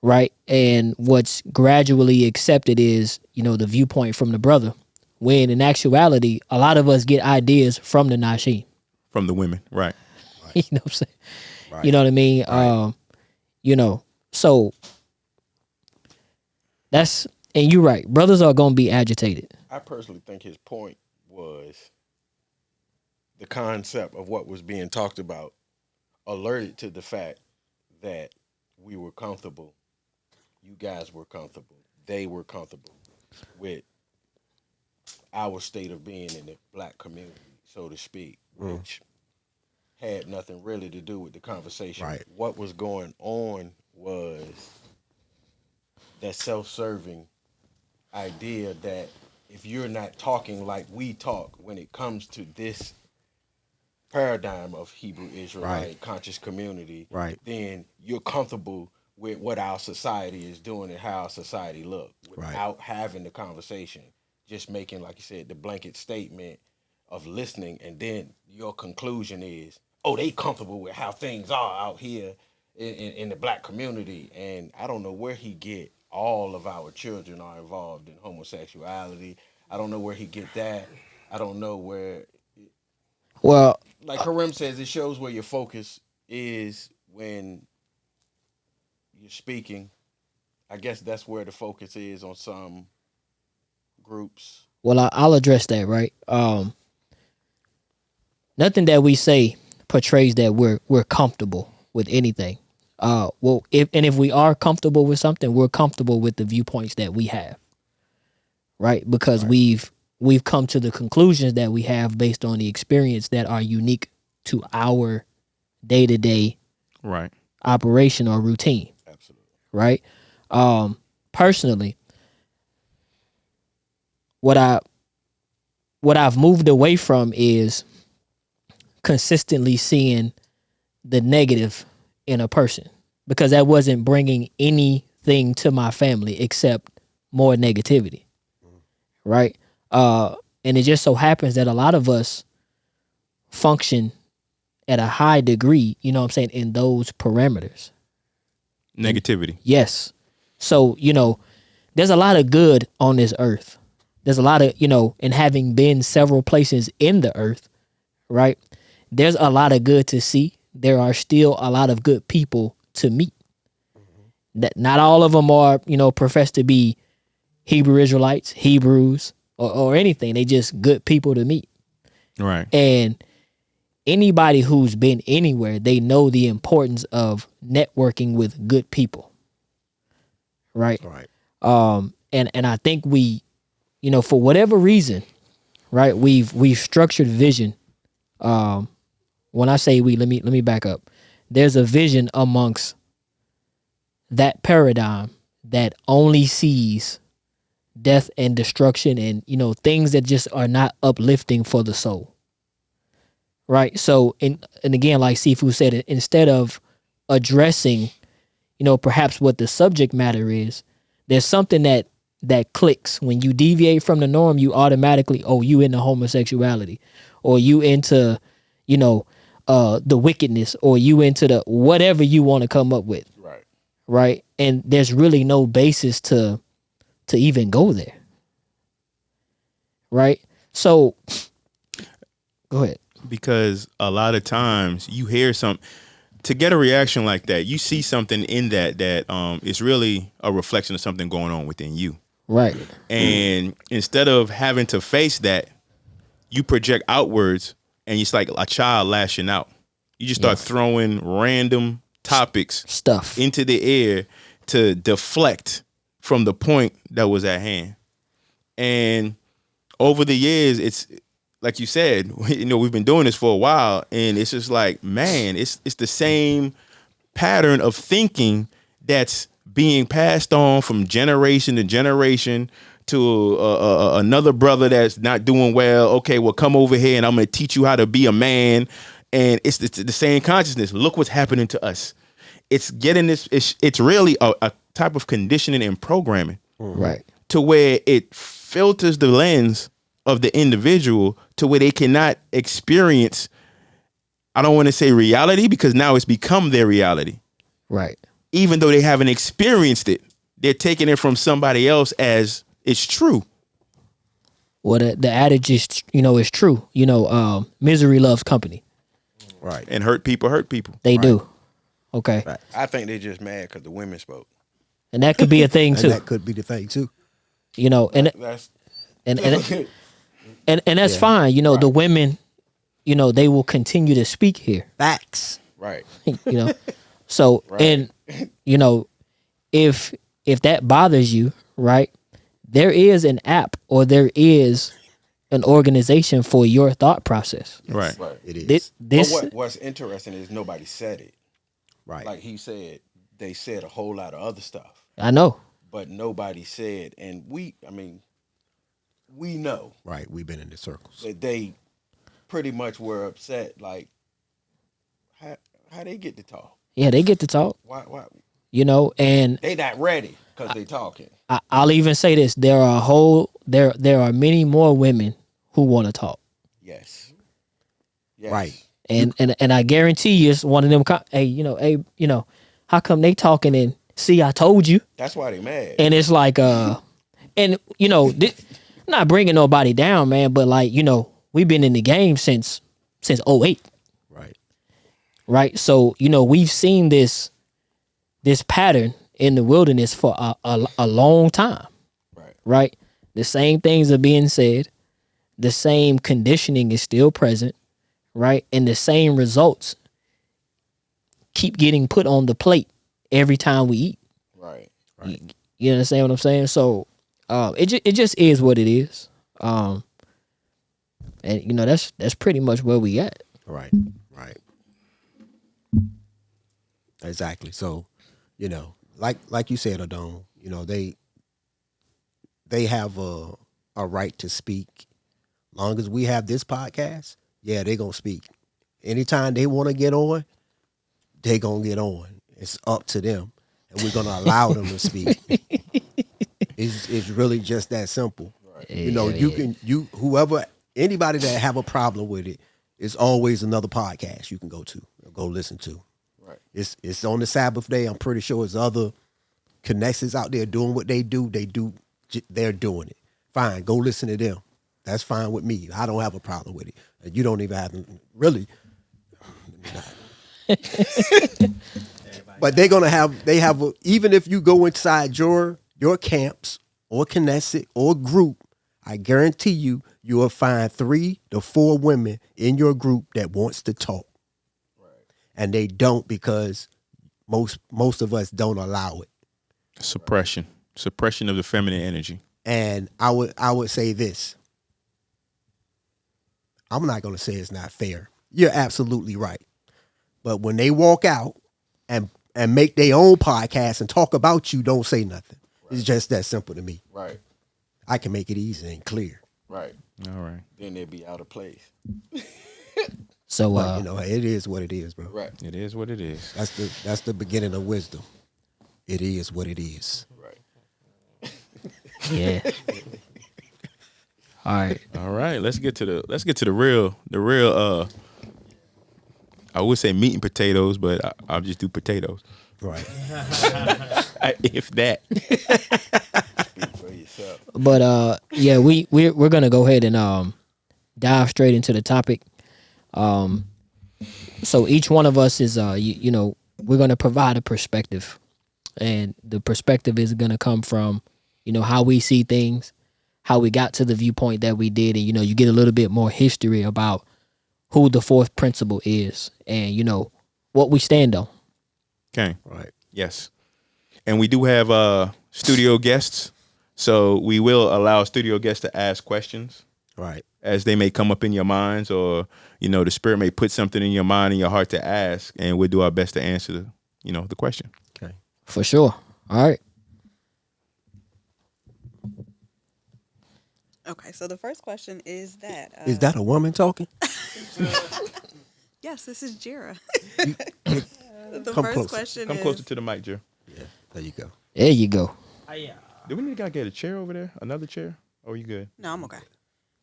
right? And what's gradually accepted is, the viewpoint from the brother. When in actuality, a lot of us get ideas from the Nashim. From the women, right? You know what I'm saying? Right. You know what I mean? Right. So that's, and you're right. Brothers are going to be agitated. I personally think his point was the concept of what was being talked about alerted to the fact that we were comfortable, you guys were comfortable, they were comfortable with our state of being in the black community, so to speak, which had nothing really to do with the conversation. Right. What was going on was that self-serving idea that if you're not talking like we talk when it comes to this paradigm of Hebrew Israelite conscious community, Right. then you're comfortable with what our society is doing and how our society look without having the conversation, just making, like you said, the blanket statement of listening, and then your conclusion is, oh, they comfortable with how things are out here in the black community. And I don't know where he get all of our children are involved in homosexuality. I don't know where he get that. I don't know where. Well, Like Karim says, it shows where your focus is when you're speaking. I guess that's where the focus is on some groups. well, I'll address that, right? Nothing that we say portrays that we're comfortable with anything. If we are comfortable with something, we're comfortable with the viewpoints that we have, right? Because we've come to the conclusions that we have based on the experience that are unique to our day-to-day Right. operation or routine, Absolutely. right? Personally, what I've moved away from is consistently seeing the negative in a person, because that wasn't bringing anything to my family except more negativity, right? And it just so happens that a lot of us function at a high degree, you know what I'm saying, in those parameters. Negativity. Yes. So, there's a lot of good on this earth. There's a lot of, and having been several places in the earth, right? There's a lot of good to see. There are still a lot of good people to meet. That not all of them are, profess to be Hebrew Israelites, Hebrews, or anything. They just good people to meet. Right. And anybody who's been anywhere, they know the importance of networking with good people. Right? Right. And I think we, for whatever reason, right, we've structured vision. When I say we, let me back up. There's a vision amongst that paradigm that only sees death and destruction and, things that just are not uplifting for the soul. Right? So, and again, like Sifu said, instead of addressing, perhaps what the subject matter is, there's something that clicks. When you deviate from the norm, you automatically, you into homosexuality, or you into, the wickedness, or you into the whatever you want to come up with. Right. Right? And there's really no basis to even go there. Right? So go ahead. Because a lot of times you hear to get a reaction like that, you see something in that is really a reflection of something going on within you. Right. And instead of having to face that, you project outwards, and it's like a child lashing out. You just start throwing random topics Stuff into the air to deflect from the point that was at hand. And over the years, it's like you said, we've been doing this for a while, and it's just like, man, it's the same pattern of thinking that's being passed on from generation to generation to another brother that's not doing well. Okay, well, come over here and I'm going to teach you how to be a man. And it's the same consciousness. Look what's happening to us. It's getting this. It's really a type of conditioning and programming, right, to where it filters the lens of the individual to where they cannot experience, I don't want to say reality, because now it's become their reality. right. even though they haven't experienced it, they're taking it from somebody else as it's true. Well, the adage is, is true. Misery loves company. Right. And hurt people hurt people. They do. Okay. Right. I think they're just mad because the women spoke. And that could be a thing And too. that could be the thing too. That's And that's fine. The women, they will continue to speak here. Facts. right. So Right. and if that bothers you, right? There is an app or there is an organization for your thought process. Right. Right. It is. This But what's interesting is nobody said it. right. Like he said, they said a whole lot of other stuff, I know. but nobody said. And we know Right. We've been in the circles. that they pretty much were upset. Like, how they get to talk? Yeah, they get to talk, Why and they not ready because they talking? I'll even say this: there are many more women who want to talk, Yes. Right. and I guarantee you, it's one of them. Hey, how come they talking and see? I told you, That's why they mad. and it's like, not bringing nobody down, man, but like, we've been in the game since '08. Right. Right? So, we've seen this pattern in the wilderness for a long time. Right. Right? The same things are being said. The same conditioning is still present. Right? And the same results keep getting put on the plate every time we eat. Right. You understand what I'm saying? So, it just is what it is. And that's pretty much where we at. Right. Right. Exactly. So, like you said, Adon, they have a right to speak. Long as we have this podcast, yeah, they gonna speak. Anytime they want to get on, they gonna get on. It's up to them, and we're gonna allow them to speak. It's really just that simple. Right. Whoever, anybody that have a problem with it, it's always another podcast you can go to, or go listen to. Right. It's on the Sabbath day. I'm pretty sure there's other connections out there doing what they do. They're doing it. Fine, go listen to them. That's fine with me. I don't have a problem with it. You don't even have to really. But even if you go inside your camps or Knesset or group, I guarantee you will find 3 to 4 women in your group that wants to talk. Right. And they don't because most of us don't allow it. Suppression of the feminine energy. And I would say this. I'm not going to say it's not fair. You're absolutely right. But when they walk out and make their own podcast and talk about you, don't say nothing. Right. It's just that simple to me. Right. I can make it easy and clear. Right. All right. Then they'd be out of place. So, but, it is what it is, bro. Right. It is what it is. That's the beginning of wisdom. It is what it is. Right. yeah. All right. Let's get to the real. I would say meat and potatoes, but I'll just do potatoes. Right. If that. Speak for yourself. But we're gonna go ahead and dive straight into the topic. So each one of us is we're gonna provide a perspective, and the perspective is gonna come from how we see things, how we got to the viewpoint that we did, and you get a little bit more history about who the fourth principle is, and what we stand on. Okay. Right. Yes. And we do have studio guests, so we will allow studio guests to ask questions. Right. As they may come up in your minds, or the spirit may put something in your mind and your heart to ask, and we'll do our best to answer the question. Okay. For sure. All right. Okay, so the first question is that... is that a woman talking? Yes, this is Jira. Come First closer. question Come is... closer to the mic, Jer. Yeah. There you go. There you go. Do we need to get a chair over there? Another chair? Or are you good? No, I'm okay.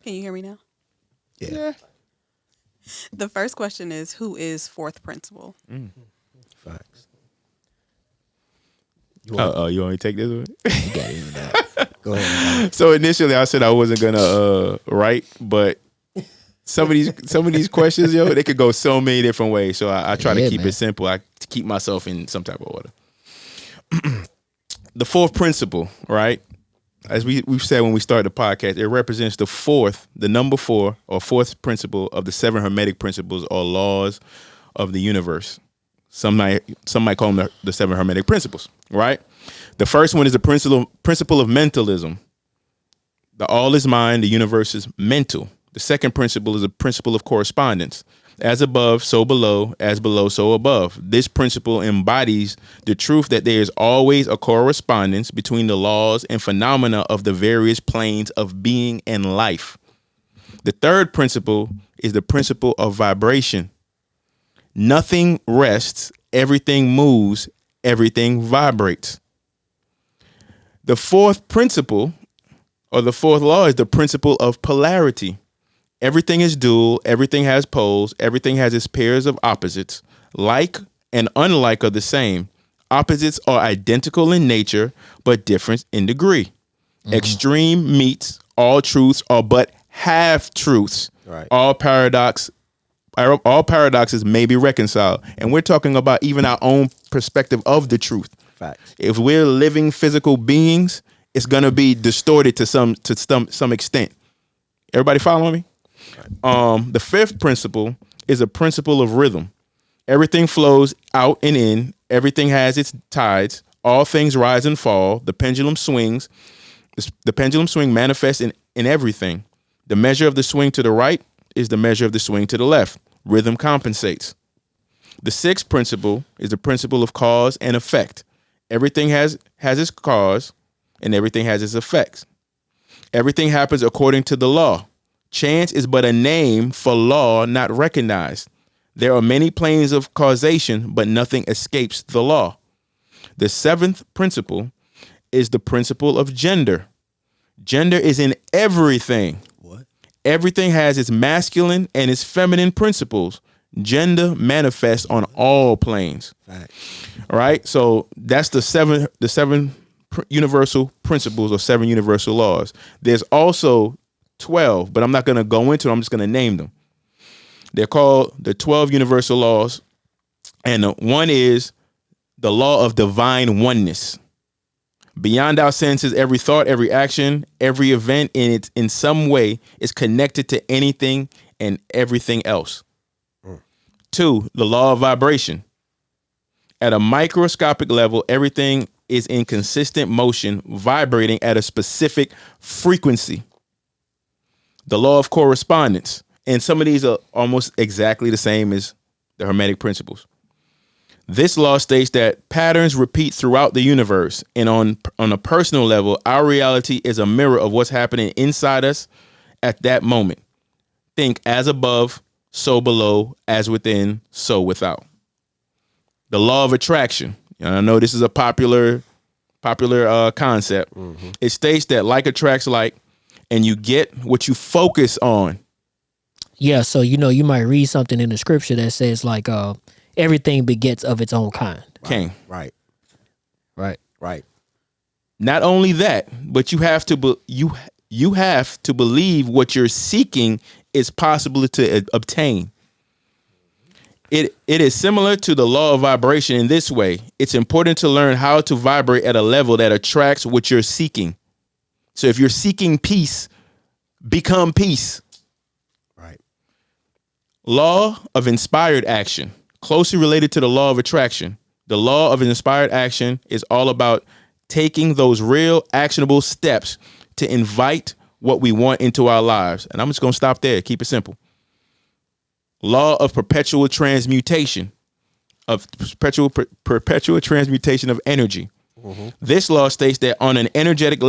Can you hear me now? Yeah. The first question is, who is fourth principle? Facts. You want me to take this one? You got it. Go ahead. So initially, I said I wasn't gonna write, but some of these questions, yo, they could go so many different ways. So I try to keep it simple. I keep myself in some type of order. The fourth principle, right? As we've said when we started the podcast, it represents the number 4 or fourth principle of the 7 Hermetic principles or laws of the universe. Some might call them the 7 Hermetic principles, right? The first one is the principle of mentalism. The all is mind, the universe is mental. The second principle is a principle of correspondence. As above, so below, as below, so above. This principle embodies the truth that there is always a correspondence between the laws and phenomena of the various planes of being and life. The third principle is the principle of vibration. Nothing rests, everything moves, everything vibrates. The fourth principle, or the fourth law, is the principle of polarity. Everything is dual, everything has poles, everything has its pairs of opposites. Like and unlike are the same. Opposites are identical in nature, but different in degree. Extreme meets, all truths are but half truths. Right. All paradoxes may be reconciled. And we're talking about even our own perspective of the truth. Facts. If we're living physical beings, it's gonna be distorted to some extent. Everybody following me? The fifth principle is a principle of rhythm. Everything flows out and in. Everything has its tides. All things rise and fall. The pendulum swings. The pendulum swing manifests in everything. The measure of the swing to the right is the measure of the swing to the left. Rhythm compensates. The sixth principle is the principle of cause and effect. Everything has its cause and everything has its effects. Everything happens according to the law. Chance is but a name for law not recognized. There are many planes of causation, but nothing escapes the law. The seventh principle is the principle of gender. Gender is in everything. What? Everything has its masculine and its feminine principles. Gender manifests on all planes. Facts. All right. So that's the seven universal principles or 7 universal laws. There's also 12, but I'm not going to go into them. I'm just going to name them. They're called the 12 universal laws. And one is the law of divine oneness. Beyond our senses, every thought, every action, every event in some way is connected to anything and everything else. 2, the law of vibration. At a microscopic level, everything is in consistent motion, vibrating at a specific frequency. The law of correspondence. And some of these are almost exactly the same as the Hermetic principles. This law states that patterns repeat throughout the universe. And on a personal level, our reality is a mirror of what's happening inside us at that moment. Think as above, so below, as within, so without. The law of attraction. And I know this is a popular concept. Mm-hmm. It states that like attracts like, and you get what you focus on. Yeah, so you might read something in the scripture that says like everything begets of its own kind. King. Right. Not only that, but you have to you have to believe what you're seeking is possible to obtain. It is similar to the law of vibration in this way. It's important to learn how to vibrate at a level that attracts what you're seeking. So if you're seeking peace, become peace. Right. Law of inspired action, closely related to the law of attraction. The law of inspired action is all about taking those real actionable steps to invite what we want into our lives. And I'm just going to stop there. Keep it simple. Law of perpetual transmutation, perpetual transmutation of energy. Mm-hmm. This law states that on an energetic level,